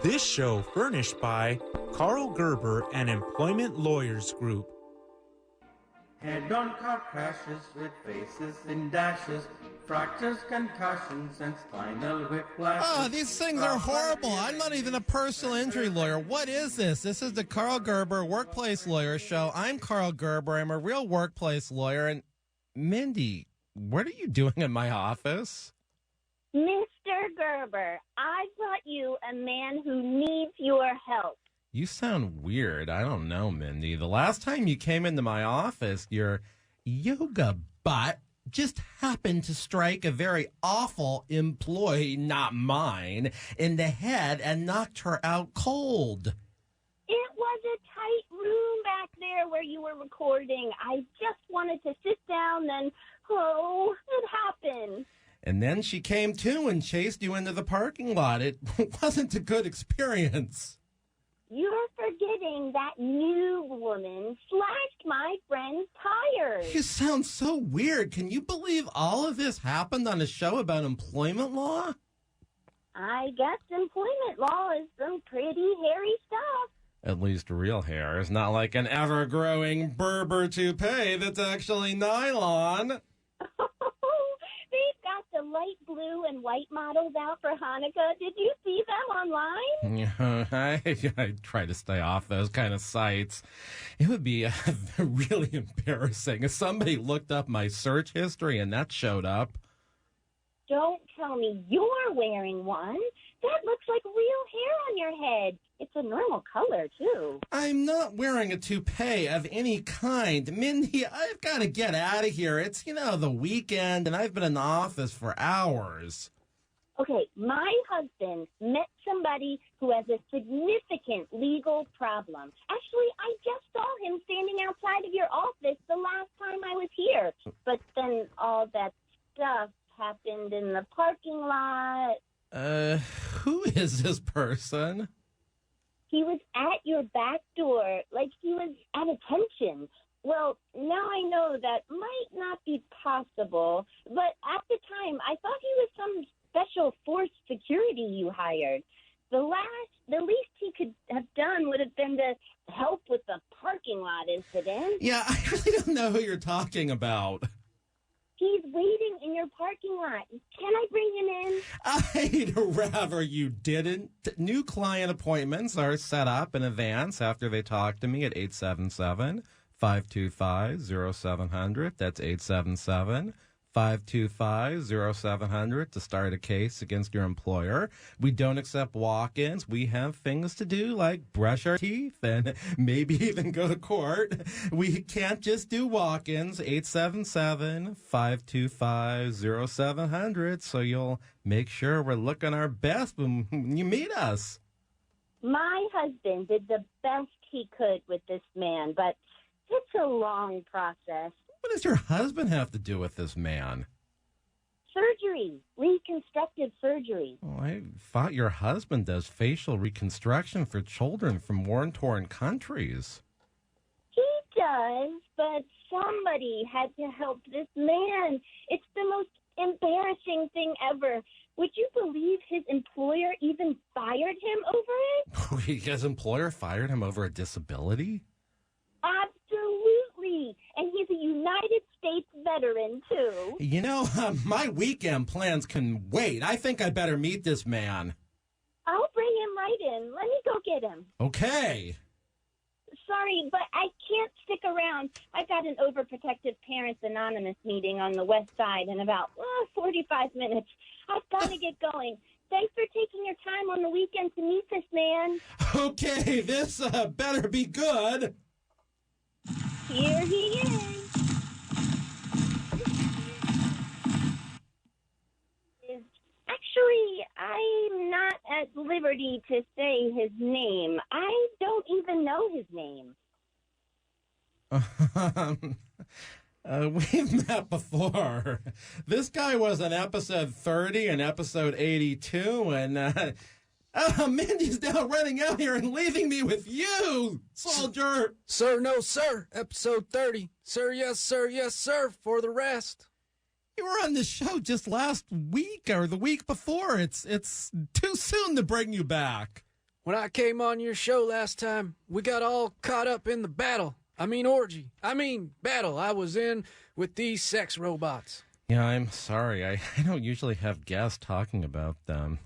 This show furnished by Karl Gerber and Employment Lawyers Group. Head-on car crashes with faces in dashes, fractures, concussions, and spinal whiplash. Oh, these things are horrible. I'm not even a personal injury lawyer. What is this? This is the Karl Gerber Workplace Lawyer Show. I'm Karl Gerber. I'm a real workplace lawyer. And Mindy, what are you doing in my office? Mr. Gerber, I brought you a man who needs your help. You sound weird. I don't know, Mindy. The last time you came into my office, your yoga butt just happened to strike a very awful employee, not mine, in the head and knocked her out cold. It was a tight room back there where you were recording. I just wanted to sit down, then, it happened. And then she came to and chased you into the parking lot. It wasn't a good experience. You're forgetting that new woman slashed my friend's tires. You sound so weird. Can you believe all of this happened on a show about employment law? I guess employment law is some pretty hairy stuff. At least real hair is not like an ever-growing berber toupee that's actually nylon. They've got the light blue and white models out for Hanukkah. Did you see them online? Yeah, I try to stay off those kind of sites. It would be really embarrassing if somebody looked up my search history and that showed up. Don't tell me you're wearing one. That looks like real hair on your head. It's a normal color, too. I'm not wearing a toupee of any kind. Mindy, I've got to get out of here. It's, the weekend, and I've been in the office for hours. Okay, my husband met somebody who has a significant legal problem. Actually, I just saw him standing outside of your office the last time I was here. But then all that stuff happened in the parking lot. Who is this person? He was at your back door, like he was at attention. Well, now I know that might not be possible, but at the time, I thought he was some special force security you hired. The least he could have done would have been to help with the parking lot incident. Yeah, I really don't know who you're talking about. He's waiting in your parking lot. Can I bring him in? I'd rather you didn't. New client appointments are set up in advance after they talk to me at 877-525-0700. That's 877-525-0700 to start a case against your employer. We don't accept walk-ins. We have things to do like brush our teeth and maybe even go to court. We can't just do walk-ins. 877-525-0700 so you'll make sure we're looking our best when you meet us. My husband did the best he could with this man, but it's a long process. What does your husband have to do with this man? Surgery, reconstructive surgery. Oh, I thought your husband does facial reconstruction for children from war-torn countries. He does, but somebody had to help this man. It's the most embarrassing thing ever. Would you believe his employer even fired him over it? His employer fired him over a disability? Absolutely. And he's a United States veteran, too. My weekend plans can wait. I think I better meet this man. I'll bring him right in. Let me go get him. Okay. Sorry, but I can't stick around. I've got an overprotective Parents Anonymous meeting on the west side in about 45 minutes. I've got to get going. Thanks for taking your time on the weekend to meet this man. Okay, this better be good. Here he is. Actually, I'm not at liberty to say his name. I don't even know his name. We've met before. This guy was in episode 30 and episode 82, and Mindy's now running out here and leaving me with you, soldier. Sir, no, sir. Episode 30. Sir, yes, sir, for the rest. You were on the show just last week or the week before. It's too soon to bring you back. when I came on your show last time, we got all caught up in the battle I was in with these sex robots. Yeah, I'm sorry. I don't usually have guests talking about them.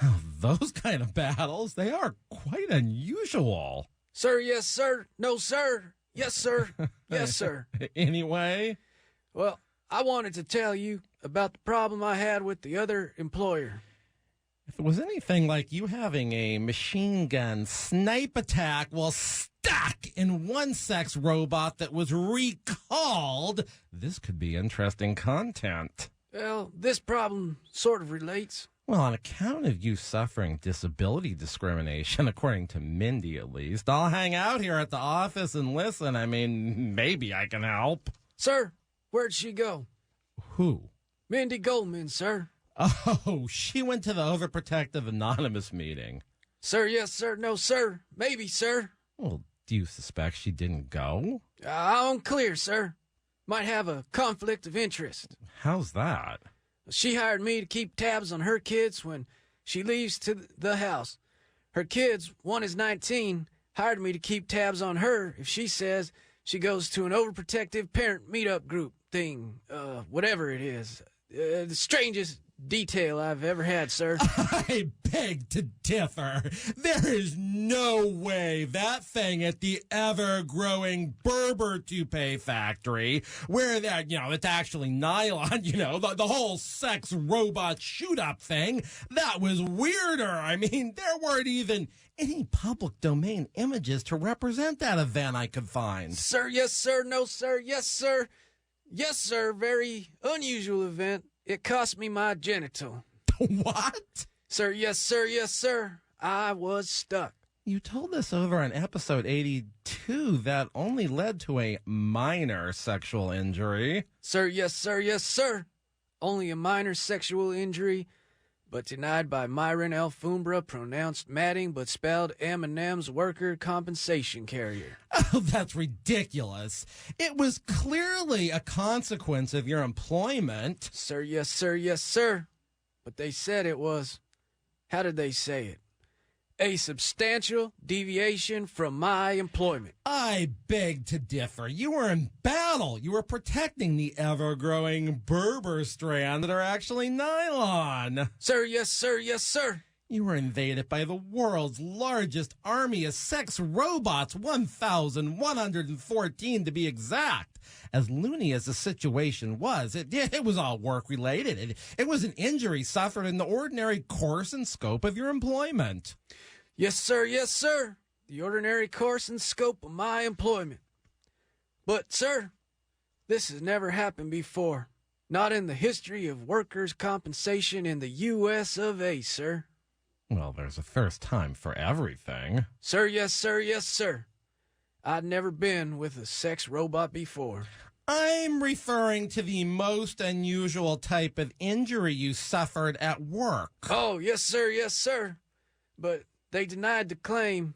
Oh, those kind of battles, they are quite unusual. Sir, yes, sir. No, sir. Yes, sir. Yes, sir. Anyway? Well, I wanted to tell you about the problem I had with the other employer. If it was anything like you having a machine gun snipe attack while stuck in one sex robot that was recalled, this could be interesting content. Well, this problem sort of relates. Well, on account of you suffering disability discrimination, according to Mindy at least, I'll hang out here at the office and listen. I mean, maybe I can help. Sir, where'd she go? Who? Mindy Goldman, sir. Oh, she went to the overprotective anonymous meeting. Sir, yes, sir. No, sir. Maybe, sir. Well, do you suspect she didn't go? Unclear, sir. Might have a conflict of interest. How's that? She hired me to keep tabs on her kids when she leaves to the house. Her kids, one is 19, hired me to keep tabs on her if she says she goes to an overprotective parent meetup group thing, whatever it is. The strangest detail I've ever had, sir. I beg to differ. There is no way that thing at the ever-growing Berber toupee factory, where that, it's actually nylon, the whole sex robot shoot-up thing, that was weirder. I mean, there weren't even any public domain images to represent that event I could find. Sir, yes, sir. No, sir. Yes, sir. Yes, sir. Very unusual event. It cost me my genital. What? Sir, yes, sir, yes, sir. I was stuck. You told us over on episode 82 that only led to a minor sexual injury. Sir, yes, sir, yes, sir. Only a minor sexual injury, but denied by Myron Alfumbra, pronounced matting, but spelled M&M's worker compensation carrier. Oh, that's ridiculous. It was clearly a consequence of your employment. Sir, yes, sir, yes, sir. But they said it was, how did they say it? A substantial deviation from my employment. I beg to differ. You were in battle. You were protecting the ever-growing Berber strand that are actually nylon. Sir, yes, sir, yes, sir. You were invaded by the world's largest army of sex robots, 1,114 to be exact. As loony as the situation was, it was all work-related. It was an injury suffered in the ordinary course and scope of your employment. Yes, sir, yes, sir. The ordinary course and scope of my employment. But, sir, this has never happened before. Not in the history of workers' compensation in the U.S. of A., sir. Well, there's a first time for everything. Sir, yes, sir, yes, sir. I'd never been with a sex robot before. I'm referring to the most unusual type of injury you suffered at work. Oh, yes, sir, yes, sir. But they denied the claim.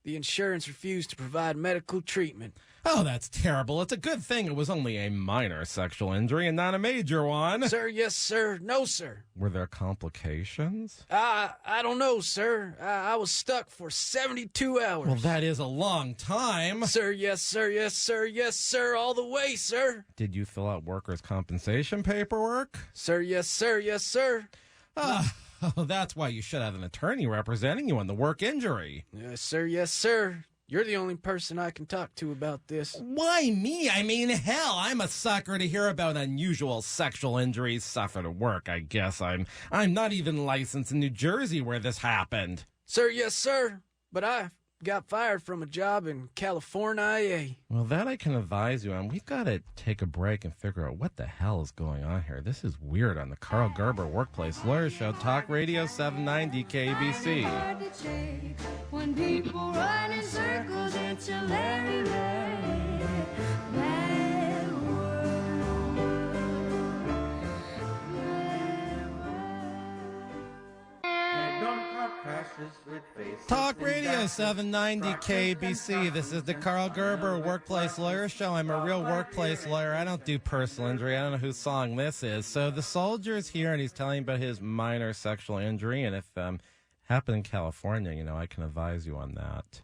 The insurance refused to provide medical treatment. Oh, that's terrible. It's a good thing it was only a minor sexual injury and not a major one. Sir, yes, sir. No, sir. Were there complications? I don't know, sir. I was stuck for 72 hours. Well, that is a long time. Sir, yes, sir, yes, sir, yes, sir, all the way, sir. Did you fill out workers' compensation paperwork? Sir, yes, sir, yes, sir. Oh, that's why you should have an attorney representing you on the work injury. Yes, sir, yes, sir. You're the only person I can talk to about this. Why me? I mean, hell, I'm a sucker to hear about unusual sexual injuries suffered at work. I guess I'm not even licensed in New Jersey where this happened. Sir, yes, sir. But I got fired from a job in California. Well, that I can advise you on. We've got to take a break and figure out what the hell is going on here. This is weird on the Karl Gerber Workplace Lawyer Show, Talk Radio 790 KABC. When people run in circles, it's a Larry Talk Radio 790 KABC. This is the Karl Gerber Workplace Lawyer Show. I'm a real workplace lawyer. I don't do personal injury. I don't know whose song this is. So the soldier's here, and he's telling about his minor sexual injury, and if happened in California, I can advise you on that.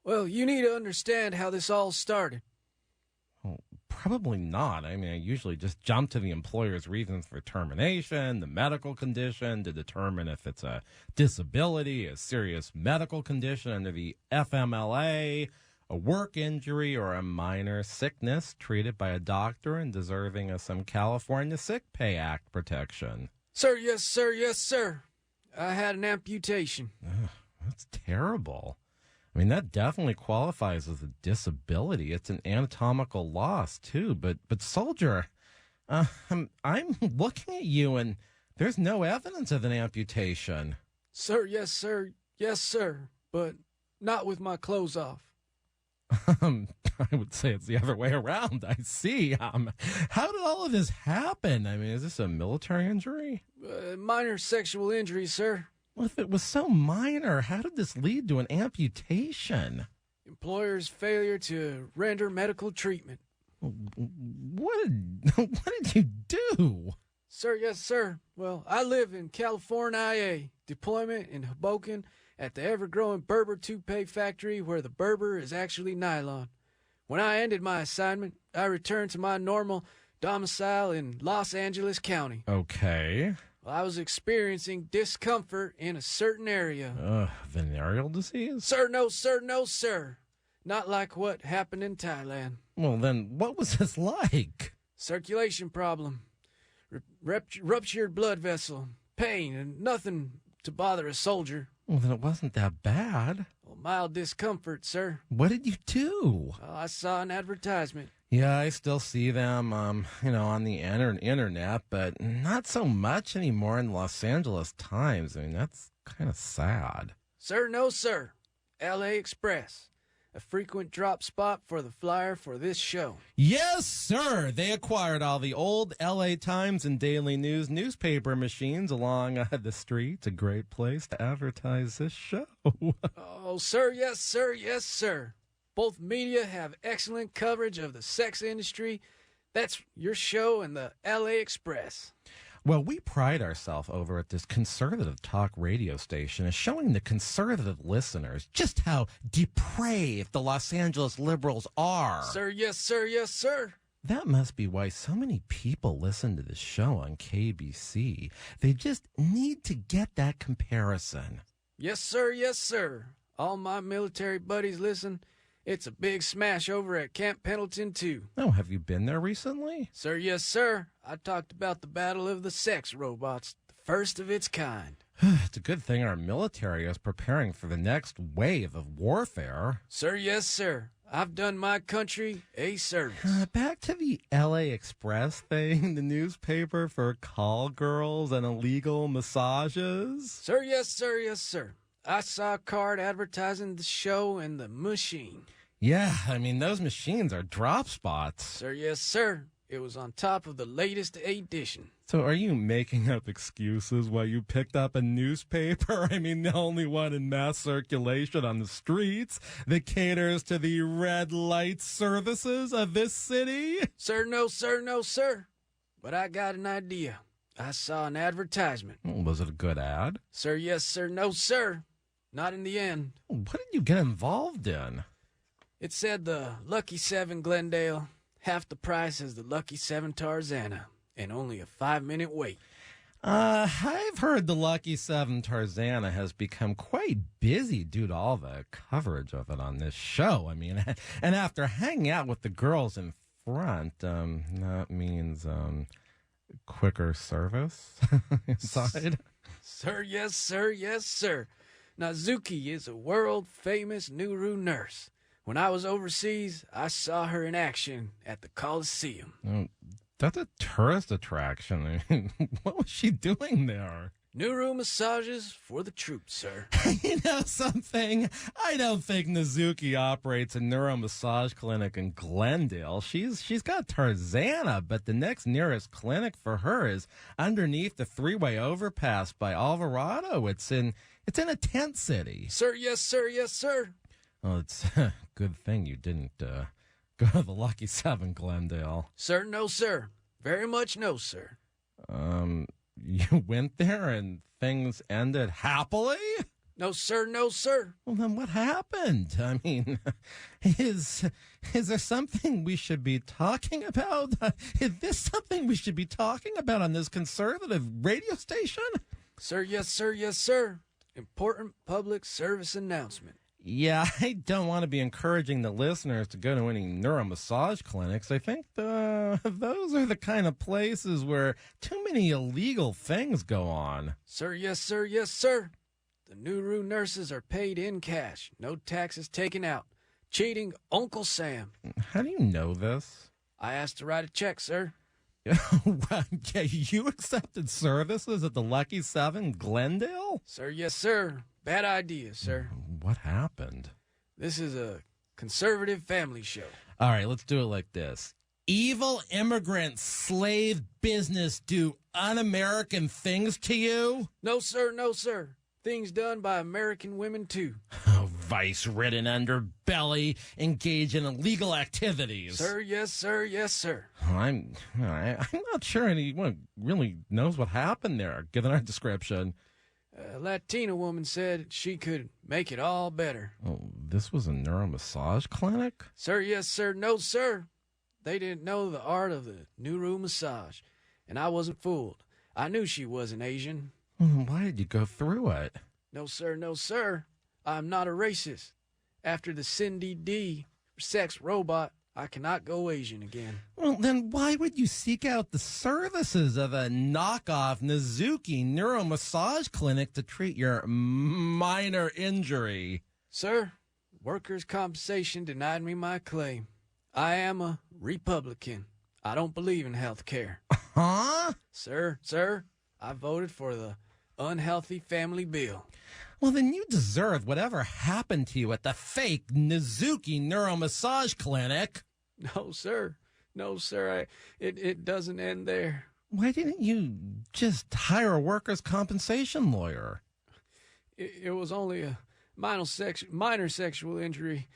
Well, you need to understand how this all started. Well, probably not. I usually just jump to the employer's reasons for termination, the medical condition, to determine if it's a disability, a serious medical condition under the FMLA, a work injury, or a minor sickness treated by a doctor and deserving of some California Sick Pay Act protection. Sir, yes, sir, yes, sir. I had an amputation. Ugh, that's terrible. That definitely qualifies as a disability. It's an anatomical loss, too. But soldier, I'm looking at you, and there's no evidence of an amputation. Sir, yes, sir. But not with my clothes off. I would say it's the other way around. I see. How did all of this happen? Is this a military injury? Minor sexual injury, sir. Well, if it was so minor, how did this lead to an amputation? Employer's failure to render medical treatment. What did you do? Sir, yes, sir. Well, I live in California, IA. Deployment in Hoboken at the ever-growing berber toupee factory where the berber is actually nylon. When I ended my assignment, I returned to my normal domicile in Los Angeles County. Okay. Well, I was experiencing discomfort in a certain area. Venereal disease? Sir, no, sir, no, sir. Not like what happened in Thailand. Well, then, what was this like? Circulation problem. Ruptured blood vessel. Pain and nothing to bother a soldier. Well, then it wasn't that bad. Well, mild discomfort, sir. What did you do? I saw an advertisement. Yeah, I still see them, on the internet, but not so much anymore in the Los Angeles Times. That's kind of sad. Sir, no, sir. L.A. Express. A frequent drop spot for the flyer for this show. Yes, sir. They acquired all the old L.A. Times and Daily News newspaper machines along the streets. A great place to advertise this show. Oh, sir, yes, sir, yes, sir. Both media have excellent coverage of the sex industry. That's your show and the L.A. Express. Well, we pride ourselves over at this conservative talk radio station as showing the conservative listeners just how depraved the Los Angeles liberals are. Sir, yes, sir, yes, sir. That must be why so many people listen to this show on KABC. They just need to get that comparison. Yes, sir, yes, sir. All my military buddies listen. It's a big smash over at Camp Pendleton, too. Oh, have you been there recently? Sir, yes, sir. I talked about the Battle of the Sex Robots, the first of its kind. It's a good thing our military is preparing for the next wave of warfare. Sir, yes, sir. I've done my country a service. Back to the L.A. Express thing, the newspaper for call girls and illegal massages. Sir, yes, sir, yes, sir. I saw a card advertising the show and the machine. Yeah, those machines are drop spots. Sir, yes, sir. It was on top of the latest edition. So are you making up excuses why you picked up a newspaper? The only one in mass circulation on the streets that caters to the red light services of this city? Sir, no, sir, no, sir. But I got an idea. I saw an advertisement. Was it a good ad? Sir, yes, sir, no, sir. Not in the end. What did you get involved in? It said the Lucky 7 Glendale, half the price as the Lucky 7 Tarzana, and only a 5-minute wait. I've heard the Lucky 7 Tarzana has become quite busy due to all the coverage of it on this show. And after hanging out with the girls in front, that means quicker service inside. Sir, yes, sir, yes, sir. Nazuki is a world-famous Nuru nurse. When I was overseas, I saw her in action at the Coliseum. Oh, that's a tourist attraction. What was she doing there? Nuru massages for the troops, sir. You know something? I don't think Nazuki operates a neuro massage clinic in Glendale. She's got Tarzana, but the next nearest clinic for her is underneath the three-way overpass by Alvarado. It's in a tent city. Sir, yes, sir, yes, sir. Well, it's a good thing you didn't go to the Lucky 7 Glendale. Sir, no, sir. Very much no, sir. You went there and things ended happily? No, sir, no, sir. Well, then what happened? I mean, is there something we should be talking about? Is this something we should be talking about on this conservative radio station? Sir, yes, sir, yes, sir. Important public service announcement. Yeah, I don't want to be encouraging the listeners to go to any neuromassage clinics. I think those are the kind of places where too many illegal things go on. Sir, yes, sir, yes, sir. The Nuru nurses are paid in cash. No taxes taken out. Cheating Uncle Sam. How do you know this? I asked to write a check, sir. Well, yeah, you accepted services at the Lucky 7 Glendale? Sir, yes, sir. Bad idea, sir. What happened? This is a conservative family show. All right, let's do it like this. Evil immigrant slave business do un-American things to you? No, sir, no, sir. Things done by American women, too. Oh, vice-ridden underbelly engage in illegal activities. Sir, yes, sir, yes, sir. I'm not sure anyone really knows what happened there, given our description. A Latina woman said she could make it all better. Oh, this was a neuromassage clinic? Sir, yes, sir, no, sir. They didn't know the art of the Nuru massage, and I wasn't fooled. I knew she wasn't Asian. Why did you go through it? No, sir, no, sir. I'm not a racist. After the Cindy D sex robot, I cannot go Asian again. Well, then why would you seek out the services of a knockoff Nazuki neuromassage clinic to treat your minor injury? Sir, workers' compensation denied me my claim. I am a Republican. I don't believe in health care. Huh? Sir, I voted for the unhealthy family bill. Well, then you deserve whatever happened to you at the fake Nazuki neuromassage clinic. No, sir. No, sir. It doesn't end there. Why didn't you just hire a workers' compensation lawyer? It was only a minor sexual injury,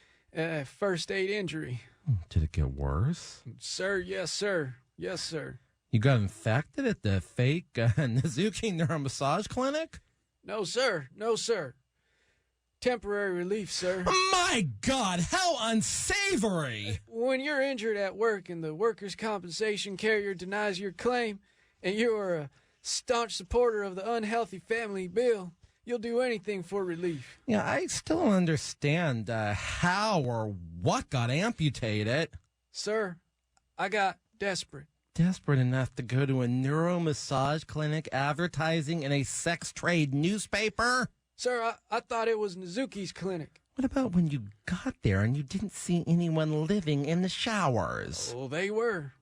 first aid injury. Did it get worse? Sir, yes, sir. Yes, sir. You got infected at the fake Nazuki neuromassage clinic? No, sir. No, sir. Temporary relief, sir. My God, how unsavory! When you're injured at work and the workers' compensation carrier denies your claim, and you are a staunch supporter of the unhealthy family bill, you'll do anything for relief. Yeah, I still don't understand how or what got amputated. Sir, I got desperate. Desperate enough to go to a neuromassage clinic advertising in a sex trade newspaper? Sir, I thought it was Nazuki's clinic. What about when you got there and you didn't see anyone living in the showers? Oh, they were.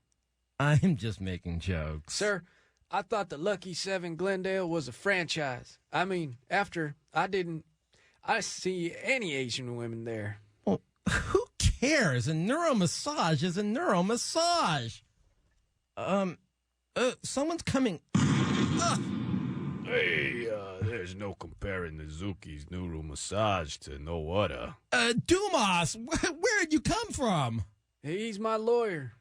I'm just making jokes. Sir, I thought the Lucky 7 Glendale was a franchise. I mean, after I see any Asian women there. Well, who cares? A neuromassage is a neuromassage. Someone's coming. Hey, there's no comparing Nazuki's Nuru massage to no other. Dumas, where'd you come from? He's my lawyer.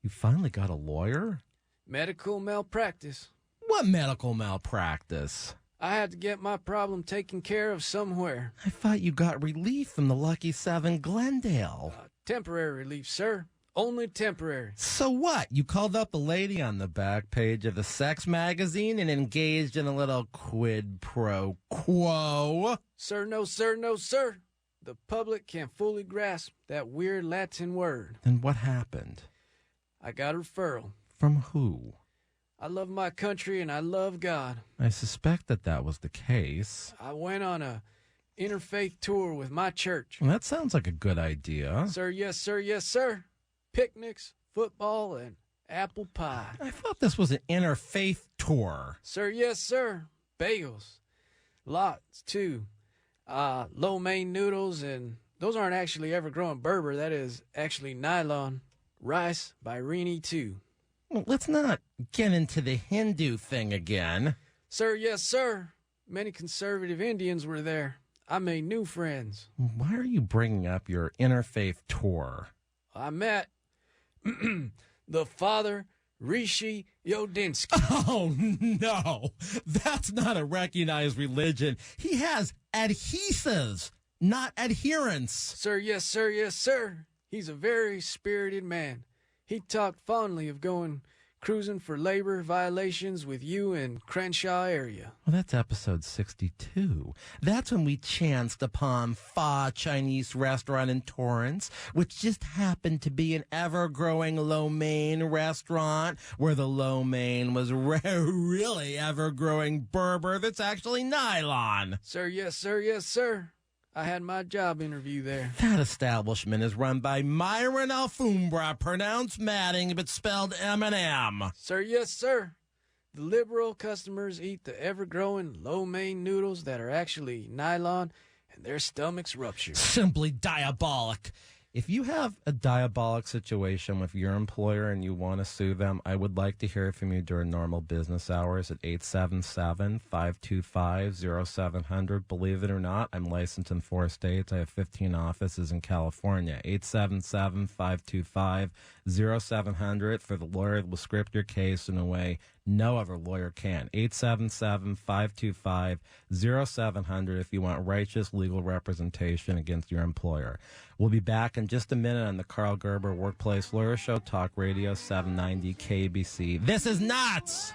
You finally got a lawyer? Medical malpractice. What medical malpractice? I had to get my problem taken care of somewhere. I thought you got relief from the Lucky 7 Glendale. Temporary relief, sir. Only temporary. So what? You called up a lady on the back page of the sex magazine and engaged in a little quid pro quo? Sir, no, sir, no, sir. The public can't fully grasp that weird Latin word. Then what happened? I got a referral. From who? I love my country and I love God. I suspect that was the case. I went on a interfaith tour with my church. Well, that sounds like a good idea. Sir, yes, sir, yes, sir. Picnics, football, and apple pie. I thought this was an interfaith tour. Sir, yes, sir. Bagels. Lots, too. Lo mein noodles, and those aren't actually ever growing berber. That is actually nylon. Rice by Rini, too. Well, let's not get into the Hindu thing again. Sir, yes, sir. Many conservative Indians were there. I made new friends. Why are you bringing up your interfaith tour? I met the Father Rishi Yodinsky. Oh, no. That's not a recognized religion. He has adhesives, not adherence. Sir, yes, sir, yes, sir. He's a very spirited man. He talked fondly of going cruising for labor violations with you in Crenshaw area. Well, that's episode 62. That's when we chanced upon Pho Chinese restaurant in Torrance, which just happened to be an ever-growing lo mein restaurant where the lo mein was really ever-growing berber that's actually nylon. Sir, yes, sir, yes, sir. I had my job interview there. That establishment is run by Myron Alfumbra, pronounced Matting, but spelled M&M. Sir, yes, sir. The liberal customers eat the ever-growing lo mein noodles that are actually nylon, and their stomachs rupture. Simply diabolic. If you have a diabolic situation with your employer and you want to sue them, I would like to hear from you during normal business hours at 877-525-0700. Believe it or not, I'm licensed in 4 states. I have 15 offices in California. 877-525-0700 for the lawyer that will script your case in a way no other lawyer can. 877-525-0700 if you want righteous legal representation against your employer. We'll be back in just a minute on the Karl Gerber Workplace Lawyer Show, Talk Radio 790 KABC. This is nuts!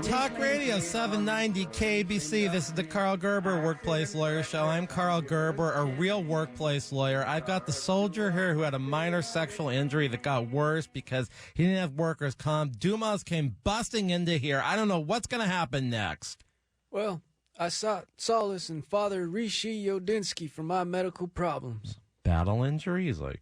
Talk Radio 790 KABC. This is the Karl Gerber Workplace Lawyer Show. I'm Karl Gerber, a real workplace lawyer. I've got the soldier here who had a minor sexual injury that got worse because he didn't have workers' comp. Dumas came busting into here. I don't know what's going to happen next. Well, I sought solace in Father Rishi Yodinsky for my medical problems. Battle injuries, like,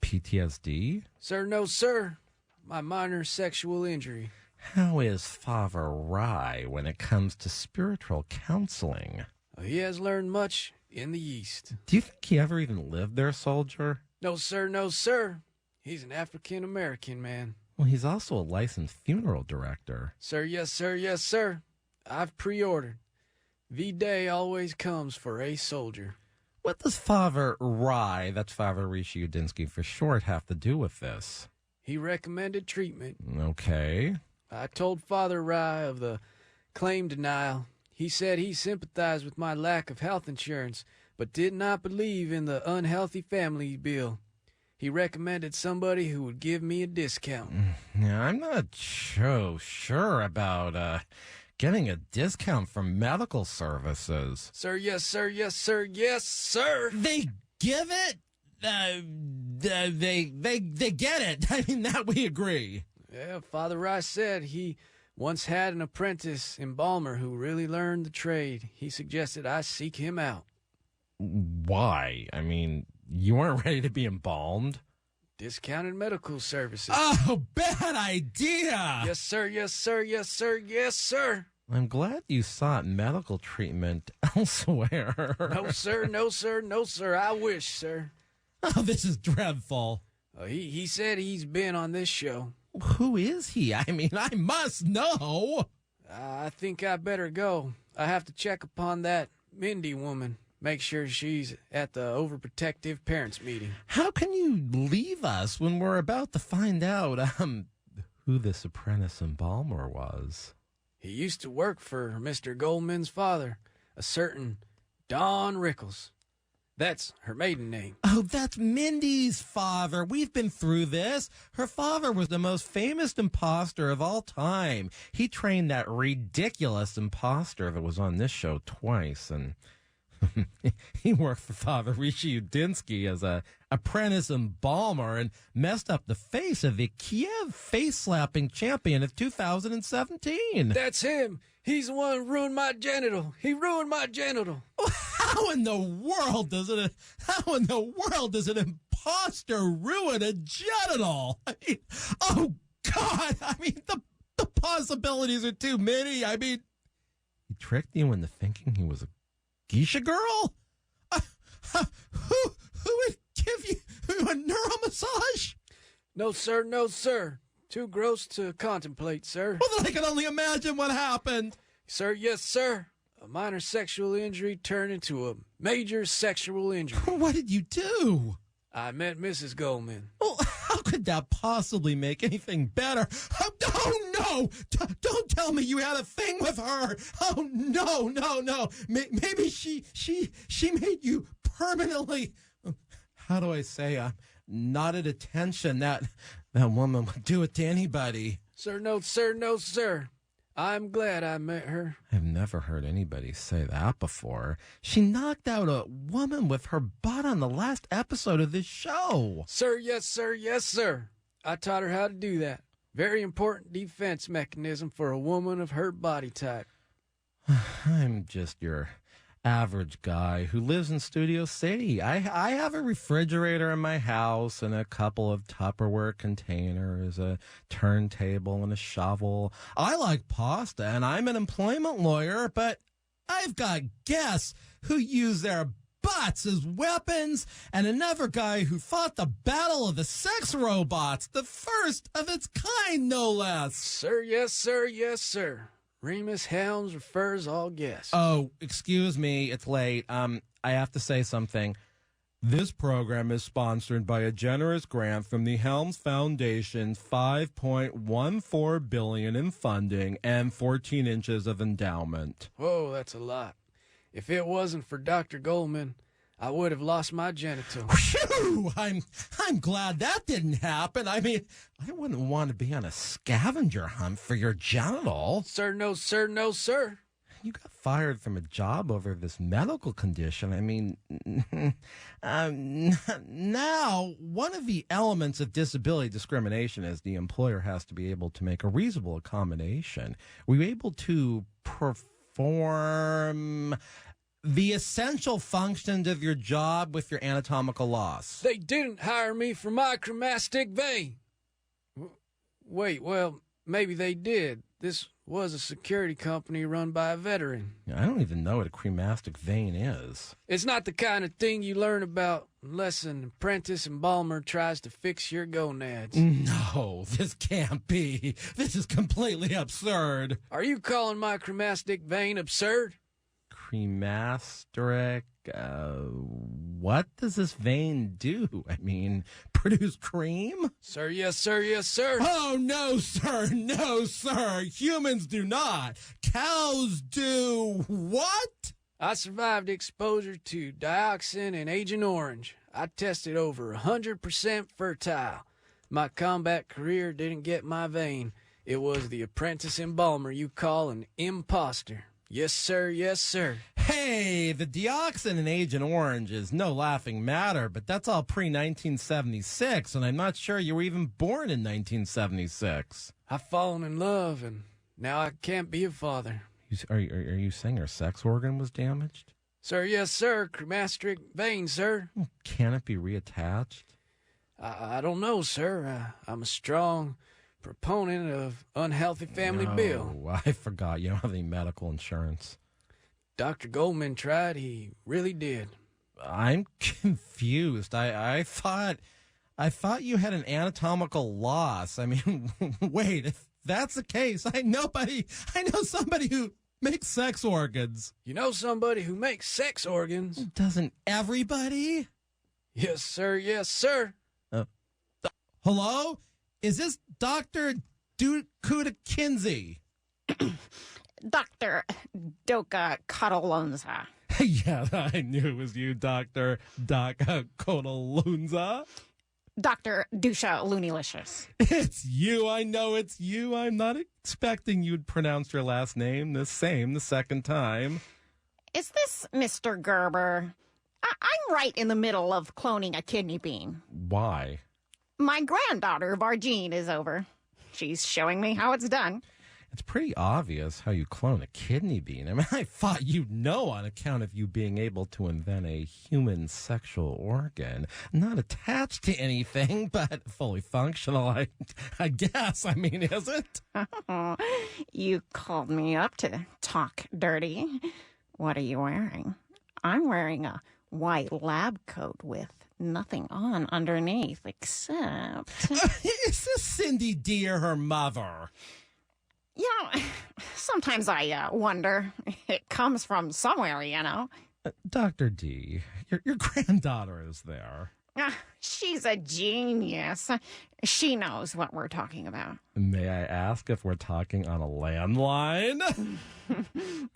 PTSD? Sir, no, sir. My minor sexual injury. How is Father Rye when it comes to spiritual counseling? He has learned much in the East. Do you think he ever even lived there, soldier? No, sir, no, sir. He's an African-American man. Well, he's also a licensed funeral director. Sir, yes, sir, yes, sir. I've pre-ordered. The day always comes for a soldier. What does Father Rye, that's Father Rishi Udinsky for short, have to do with this? He recommended treatment. Okay. I told Father Rye of the claim denial. He said he sympathized with my lack of health insurance, but did not believe in the unhealthy family bill. He recommended somebody who would give me a discount. Yeah, I'm not so sure about getting a discount from medical services. Sir, yes, sir, yes, sir, yes, sir. They give it? They get it. I mean, that we agree. Yeah, Father Rice said he once had an apprentice embalmer who really learned the trade. He suggested I seek him out. Why? I mean, you weren't ready to be embalmed? Discounted medical services. Oh, bad idea! Yes, sir, yes, sir, yes, sir, yes, sir. I'm glad you sought medical treatment elsewhere. No, sir, no, sir, no, sir. I wish, sir. Oh, this is dreadful. He said he's been on this show. Who is he? I mean, I must know. I think I better go. I have to check upon that Mindy woman. Make sure she's at the overprotective parents meeting. How can you leave us when we're about to find out who this apprentice embalmer was? He used to work for Mr. Goldman's father, a certain Don Rickles. That's her maiden name. Oh, that's Mindy's father. We've been through this. Her father was the most famous imposter of all time. He trained that ridiculous imposter that was on this show twice, and he worked for Father Rishi Udinsky as a apprentice embalmer and messed up the face of the Kiev face-slapping champion of 2017. That's him. He's the one who ruined my genital. He ruined my genital. How in the world does an imposter ruin a genital? I mean, oh God! I mean, the possibilities are too many. I mean, he tricked you into thinking he was a geisha girl? Who would give you a neuromassage? No, sir, no, sir. Too gross to contemplate, sir. Well, then I can only imagine what happened. Sir, yes, sir. A minor sexual injury turned into a major sexual injury. What did you do? I met Mrs. Goldman. Well, how could that possibly make anything better? Oh no! Don't tell me you had a thing with her. Oh no! Maybe she made you permanently. How do I say? Not at attention. That woman would do it to anybody. Sir, no, sir, no, sir. I'm glad I met her. I've never heard anybody say that before. She knocked out a woman with her butt on the last episode of this show. Sir, yes, sir, yes, sir. I taught her how to do that. Very important defense mechanism for a woman of her body type. I'm just your average guy who lives in Studio City. I have a refrigerator in my house and a couple of Tupperware containers, a turntable and a shovel. I like pasta and I'm an employment lawyer, but I've got guests who use their butts as weapons and another guy who fought the battle of the sex robots, the first of its kind, no less. Sir, yes, sir, yes, sir. Remus Helms refers all guests. Oh, excuse me. It's late. I have to say something. This program is sponsored by a generous grant from the Helms Foundation's $5.14 billion in funding and 14 inches of endowment. Whoa, that's a lot. If it wasn't for Dr. Goldman, I would have lost my genital. Phew! I'm glad that didn't happen. I mean, I wouldn't want to be on a scavenger hunt for your genital. Sir, no, sir, no, sir. You got fired from a job over this medical condition. I mean, now one of the elements of disability discrimination is the employer has to be able to make a reasonable accommodation. Were you able to perform the essential functions of your job with your anatomical loss? They didn't hire me for my cremastic vein. Wait, well, maybe they did. This was a security company run by a veteran. I don't even know what a cremastic vein is. It's not the kind of thing you learn about unless an apprentice embalmer tries to fix your gonads. No, this can't be. This is completely absurd. Are you calling my cremastic vein absurd? Cremasteric? What does this vein do? I mean, produce cream? Sir, yes, sir, yes, sir. Oh, no, sir, no, sir. Humans do not. Cows do what? I survived exposure to dioxin and Agent Orange. I tested over 100% fertile. My combat career didn't get my vein. It was the apprentice embalmer you call an imposter. Yes, sir, yes, sir. Hey, the dioxin in Agent Orange is no laughing matter, but that's all pre-1976, and I'm not sure you were even born in 1976. I've fallen in love, and now I can't be a father. Are you saying her sex organ was damaged? Sir, yes, sir. Cremasteric vein, sir. Can it be reattached? I don't know, sir. I'm a strong proponent of unhealthy family bill. I forgot. You don't have any medical insurance. Dr. Goldman tried. He really did. I'm confused. I thought you had an anatomical loss. I mean, wait, if that's the case, I know somebody who makes sex organs. You know somebody who makes sex organs? Doesn't everybody? Yes, sir. Yes, sir. Hello? Is this Dr. Dukuda Kinsey? Dr. Doka Katalonza. Yeah, I knew it was you, Dr. Kotalunza. Dr. Dusha Loonylicious. It's you. I know it's you. I'm not expecting you'd pronounce your last name the second time. Is this Mr. Gerber? I'm right in the middle of cloning a kidney bean. Why? My granddaughter, Vargine, is over. She's showing me how it's done. It's pretty obvious how you clone a kidney bean. I mean, I thought you'd know on account of you being able to invent a human sexual organ, not attached to anything, but fully functional, I guess. I mean, is it? You called me up to talk dirty. What are you wearing? I'm wearing a white lab coat with nothing on underneath except... Is this Cindy D or her mother? Sometimes I wonder. It comes from somewhere, Dr. D, your granddaughter is there. She's a genius. She knows what we're talking about. May I ask if we're talking on a landline?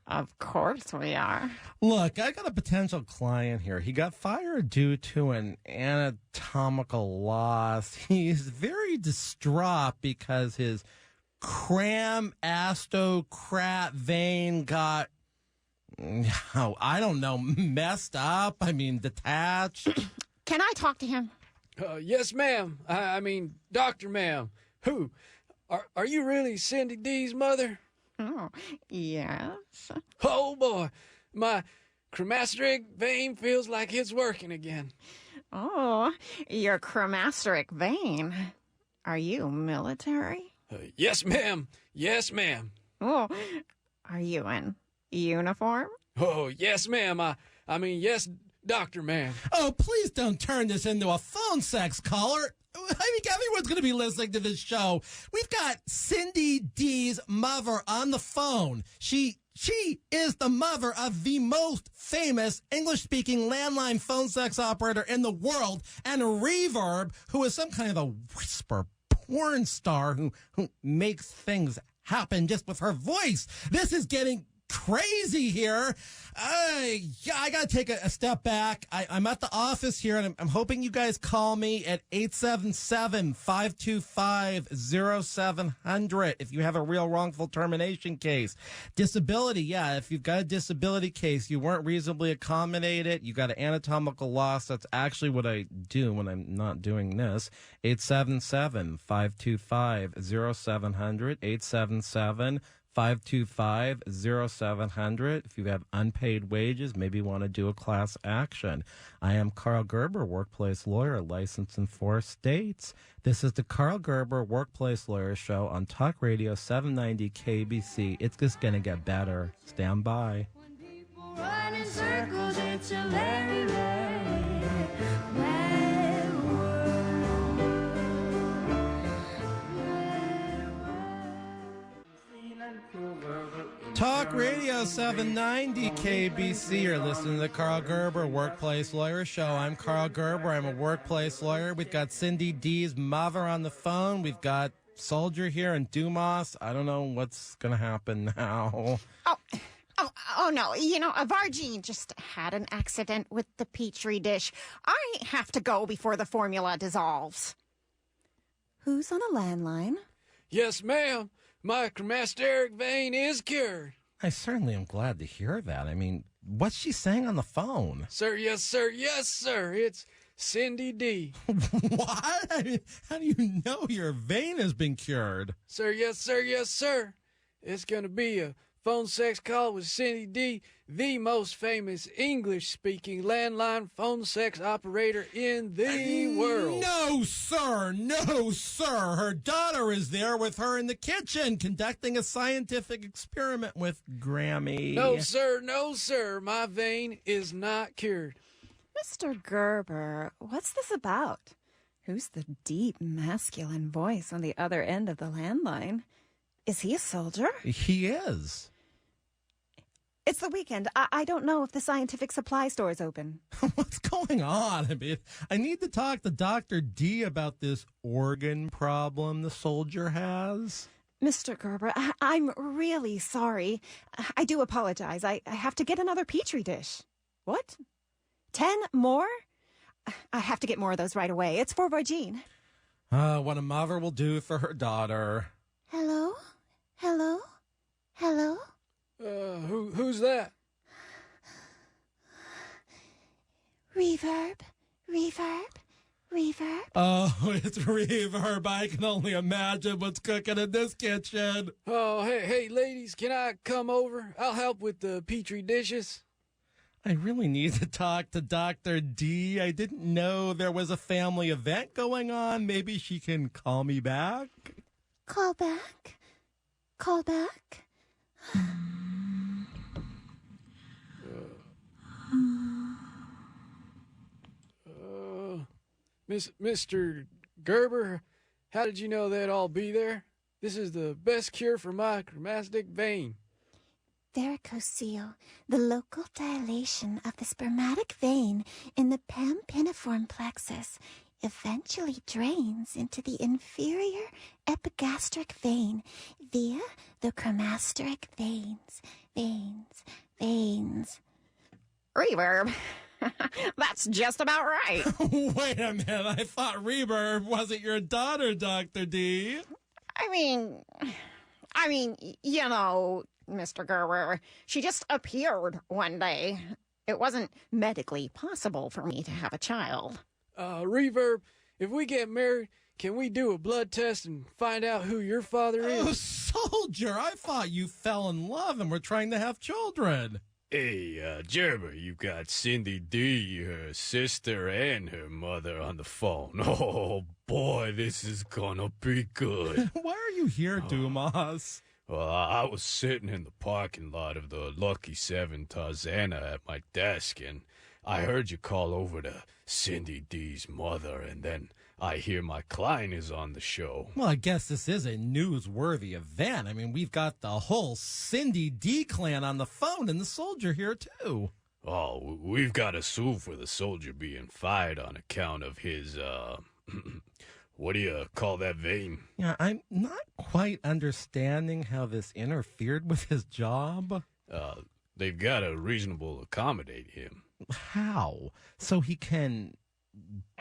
Of course we are. Look, I got a potential client here. He got fired due to an anatomical loss. He's very distraught because his aristocrat vein got, I don't know, messed up. I mean, detached. Can I talk to him? Yes, ma'am. I mean, Dr. Ma'am. Who? Are you really Cindy D's mother? Oh, yes. Oh, boy. My cremasteric vein feels like it's working again. Oh, your cremasteric vein. Are you military? Yes, ma'am. Yes, ma'am. Oh, are you in uniform? Oh, yes, ma'am. I mean, yes, Dr. Ma'am. Oh, please don't turn this into a phone sex caller. I think everyone's going to be listening to this show. We've got Cindy D's mother on the phone. She is the mother of the most famous English-speaking landline phone sex operator in the world, and Reverb, who is some kind of a whisper porn star who makes things happen just with her voice. This is getting crazy here. I got to take a step back. I'm at the office here, and I'm hoping you guys call me at 877-525-0700 if you have a real wrongful termination case. Disability, yeah, if you've got a disability case, you weren't reasonably accommodated, you got an anatomical loss. That's actually what I do when I'm not doing this. 877-525-0700, 877-525-0700. If you have unpaid wages, maybe you want to do a class action. I am Karl Gerber, workplace lawyer, licensed in 4 states. This is the Karl Gerber Workplace Lawyer Show on Talk Radio 790 KBC. It's just going to get better. Stand by. When people run in circles, it's a very, very bad Talk Radio 790 KBC. You're listening to the Karl Gerber Workplace Lawyer Show. I'm Karl Gerber. I'm a workplace lawyer. We've got Cindy D's mother on the phone. We've got Soldier here and Dombass. I don't know what's going to happen now. Oh, no. Vargine just had an accident with the Petri dish. I have to go before the formula dissolves. Who's on the landline? Yes, ma'am. My cremasteric vein is cured. I certainly am glad to hear that. I mean, what's she saying on the phone? Sir, yes, sir, yes, sir. It's Cindy D. What? I mean, how do you know your vein has been cured? Sir, yes, sir, yes, sir. It's going to be a phone sex call with Cindy D, the most famous English-speaking landline phone sex operator in the world. No, sir. No, sir. Her daughter is there with her in the kitchen conducting a scientific experiment with Grammy. No, sir. No, sir. My vein is not cured. Mr. Gerber, what's this about? Who's the deep, masculine voice on the other end of the landline? Is he a soldier? He is. It's the weekend. I don't know if the scientific supply store is open. What's going on? I mean, I need to talk to Dr. D about this organ problem the soldier has. Mr. Gerber, I'm really sorry. I do apologize. I have to get another Petri dish. What? 10 more? I have to get more of those right away. It's for Vargine. What a mother will do for her daughter. Hello? Hello? Hello? Who's that? Reverb. Oh, it's Reverb. I can only imagine what's cooking in this kitchen. Oh, hey, ladies, can I come over? I'll help with the Petri dishes. I really need to talk to Dr. D. I didn't know there was a family event going on. Maybe she can call me back. Call back? Mr. Gerber, how did you know they'd all be there? This is the best cure for my cremastic vein. Varicocele, the local dilation of the spermatic vein in the pampiniform plexus, eventually drains into the inferior epigastric vein via the cremasteric veins. Reverb. That's just about right. Wait a minute, I thought Reverb wasn't your daughter, Dr. D. I mean, you know, Mr. Gerber, she just appeared one day. It wasn't medically possible for me to have a child. Reverb, if we get married, can we do a blood test and find out who your father is? Oh, soldier, I thought you fell in love and were trying to have children. Hey, Gerber, you got Cindy D, her sister, and her mother on the phone. Oh, boy, this is gonna be good. Why are you here, Dumas? Well, I was sitting in the parking lot of the Lucky 7 Tarzana at my desk, and I heard you call over to Cindy D's mother, and then I hear my client is on the show. Well, I guess this is a newsworthy event. I mean, we've got the whole Cindy D clan on the phone and the soldier here, too. Oh, we've got to sue for the soldier being fired on account of his, what do you call that vein? Yeah, I'm not quite understanding how this interfered with his job. They've got to reasonable accommodate him. How? So he can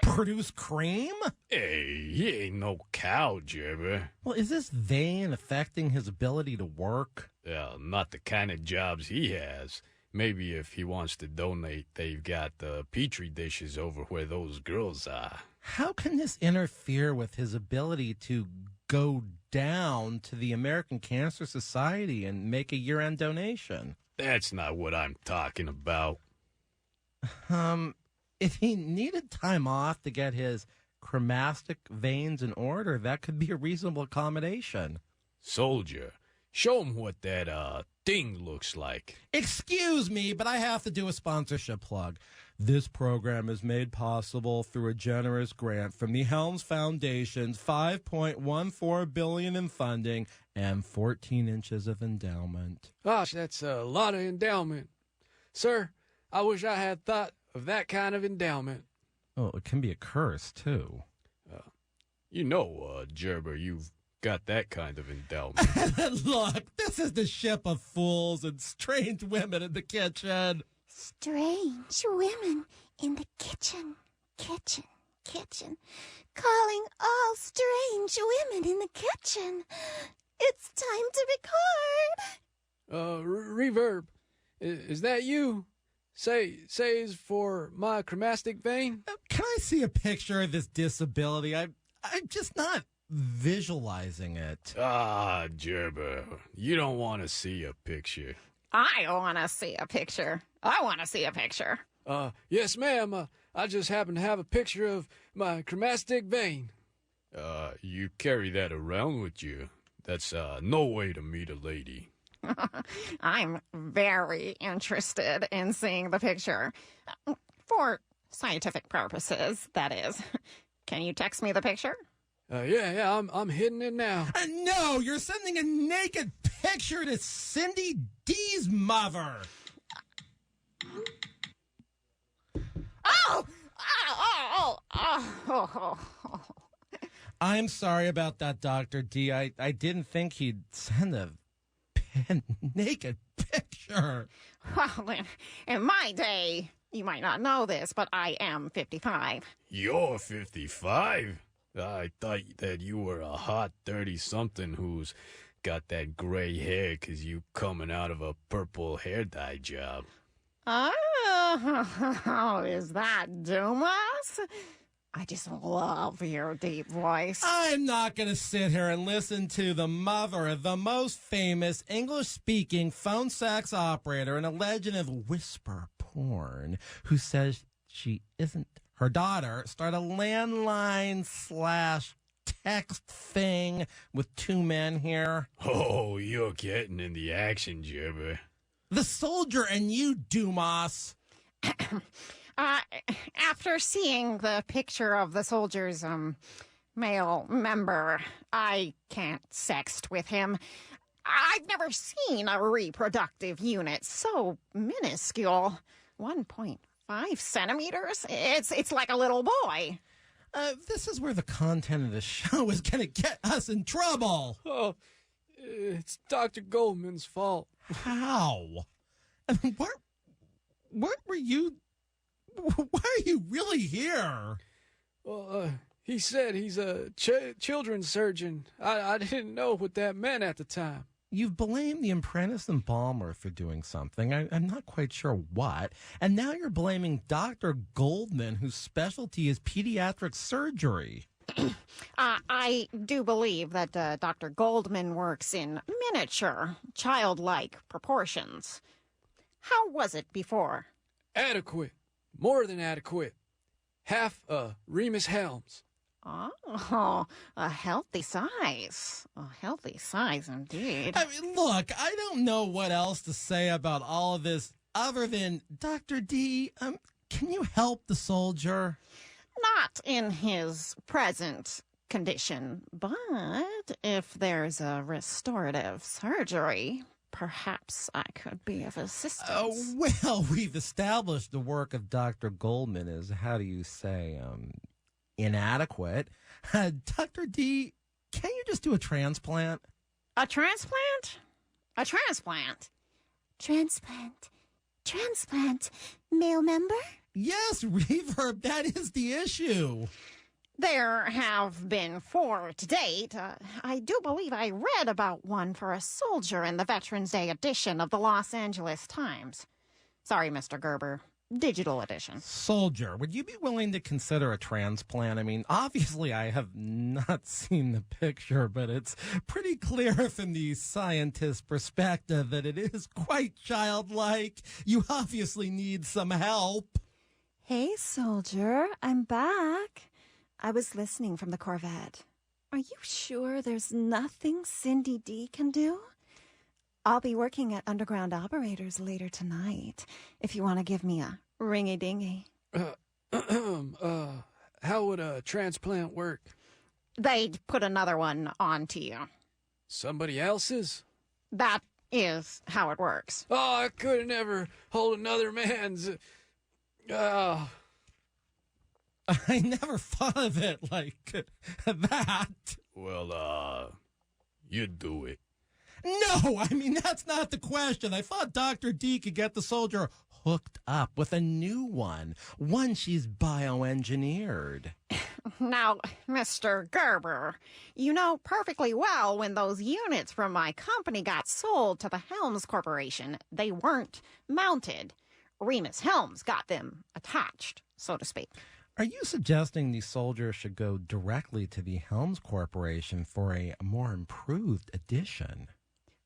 produce cream? Hey, he ain't no cow, Gerber. Well, is this vein affecting his ability to work? Not the kind of jobs he has. Maybe if he wants to donate, they've got the petri dishes over where those girls are. How can this interfere with his ability to go down to the American Cancer Society and make a year-end donation? That's not what I'm talking about. If he needed time off to get his cremastic veins in order, that could be a reasonable accommodation. Soldier, show him what that, thing looks like. Excuse me, but I have to do a sponsorship plug. This program is made possible through a generous grant from the Helms Foundation's $5.14 billion in funding and 14 inches of endowment. Gosh, that's a lot of endowment. Sir, I wish I had thought of that kind of endowment. Oh, it can be a curse, too. You know, Gerber, you've got that kind of endowment. Look, this is the ship of fools and strange women in the kitchen. Strange women in the kitchen. Calling all strange women in the kitchen. It's time to record. Reverb, is that you? Says for my cremastic vein? Can I see a picture of this disability? I'm just not visualizing it. Ah, Gerber, you don't want to see a picture. I want to see a picture. Yes, ma'am. I just happen to have a picture of my cremastic vein. You carry that around with you. That's, no way to meet a lady. I'm very interested in seeing the picture. For scientific purposes, that is. Can you text me the picture? Yeah, I'm hitting it now. No, you're sending a naked picture to Cindy D's mother. I'm sorry about that, Dr. D. I didn't think he'd send a naked picture. Well, in my day, you might not know this, but I am 55. You're 55? I thought that you were a hot 30-something who's got that gray hair 'cause you coming out of a purple hair dye job. Oh, is that Dumas? I just love your deep voice. I'm not going to sit here and listen to the mother of the most famous English-speaking phone sex operator and a legend of whisper porn who says she isn't her daughter start a landline / text thing with two men here. Oh, you're getting in the action, Gerber. The soldier and you, Dumas. After seeing the picture of the soldiers, male member. I can't sext with him. I've never seen a reproductive unit so minuscule. 1.5 centimeters? It's like a little boy. This is where the content of the show is going to get us in trouble. Oh, it's Dr. Goldman's fault. How? I mean, where were you? Why are you really here? Well, he said he's a children's surgeon. I didn't know what that meant at the time. You've blamed the apprentice embalmer for doing something. I'm not quite sure what. And now you're blaming Dr. Goldman, whose specialty is pediatric surgery. I do believe that Dr. Goldman works in miniature, childlike proportions. How was it before? Adequate. More than adequate. Half Remus Helms. Oh, a healthy size. A healthy size indeed. I mean, look, I don't know what else to say about all of this other than, Dr. D, can you help the soldier? Not in his present condition, but if there's a restorative surgery, perhaps I could be of assistance. Well, we've established the work of Dr. Goldman is, how do you say, inadequate. Dr. D, can you just do a transplant? A transplant? A transplant? Transplant. Male member? Yes, Reverb, that is the issue. There have been 4 to date. I do believe I read about one for a soldier in the Veterans Day edition of the Los Angeles Times. Sorry, Mr. Gerber. Digital edition. Soldier, would you be willing to consider a transplant? I mean, obviously I have not seen the picture, but it's pretty clear from the scientist's perspective that it is quite childlike. You obviously need some help. Hey, soldier, I'm back. I was listening from the Corvette. Are you sure there's nothing Cindy D can do? I'll be working at Underground Operators later tonight, if you want to give me a ringy-dingy. How would a transplant work? They'd put another one onto you. Somebody else's? That is how it works. Oh, I could never hold another man's... I never thought of it like that. Well, you'd do it. No, I mean, that's not the question. I thought Dr. D could get the soldier hooked up with a new one she's bioengineered. Now, Mr. Gerber, you know perfectly well when those units from my company got sold to the Helms Corporation, they weren't mounted. Remus Helms got them attached, so to speak. Are you suggesting the soldier should go directly to the Helms Corporation for a more improved edition?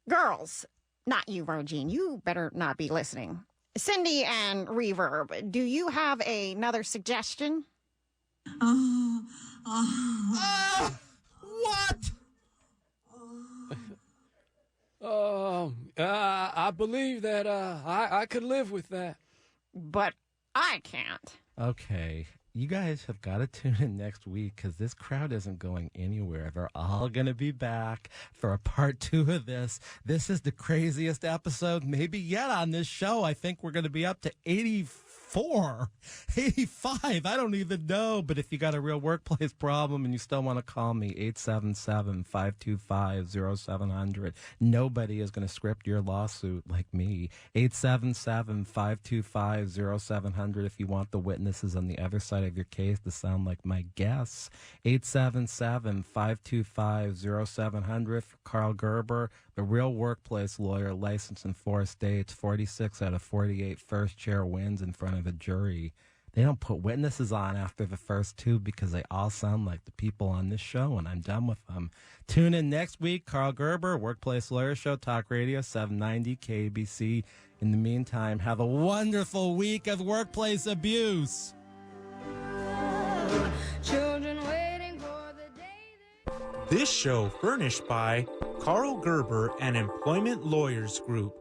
Girls, not you, Virgin. You better not be listening. Cindy and Reverb, do you have another suggestion? What? I believe that I could live with that. But I can't. Okay, you guys have got to tune in next week because this crowd isn't going anywhere. They're all going to be back for a part 2 of this. This is the craziest episode maybe yet on this show. I think we're going to be up to 84, 85. I don't even know. But if you got a real workplace problem and you still want to call me, 877-525-0700. Nobody is going to script your lawsuit like me. 877-525-0700 if you want the witnesses on the other side of your case to sound like my guests. 877-525-0700 for Karl Gerber, the real workplace lawyer, licensed in 4 states, 46 out of 48 first chair wins in front of a jury. They don't put witnesses on after the first 2 because they all sound like the people on this show, and I'm done with them. Tune in next week. Karl Gerber, Workplace Lawyer Show, Talk Radio 790 KABC. In the meantime, have a wonderful week of workplace abuse. Children waiting for the day. This show furnished by Karl Gerber and Employment Lawyers Group.